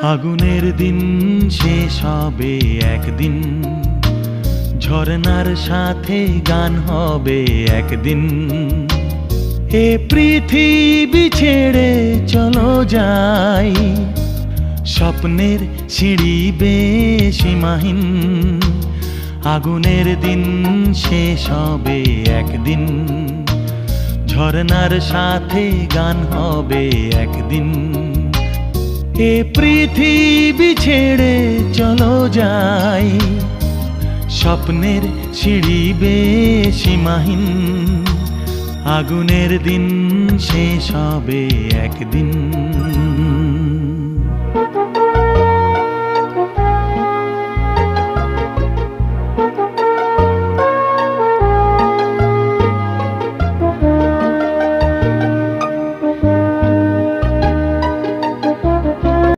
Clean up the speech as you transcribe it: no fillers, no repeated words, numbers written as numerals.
আগুনের দিন শেষ হবে একদিন, ঝরনার সাথে গান হবে একদিন। এ পৃথিবী ছেড়ে চলো যাই, স্বপ্নের সিঁড়ি বেয়ে সীমাহীন। আগুনের দিন শেষ হবে একদিন, ঝরনার সাথে গান হবে একদিন। এ পৃথিবী ছেড়ে চলো যাই, স্বপ্নের সিঁড়ি বেয়ে সীমাহীন। আগুনের দিন শেষ হবে একদিন।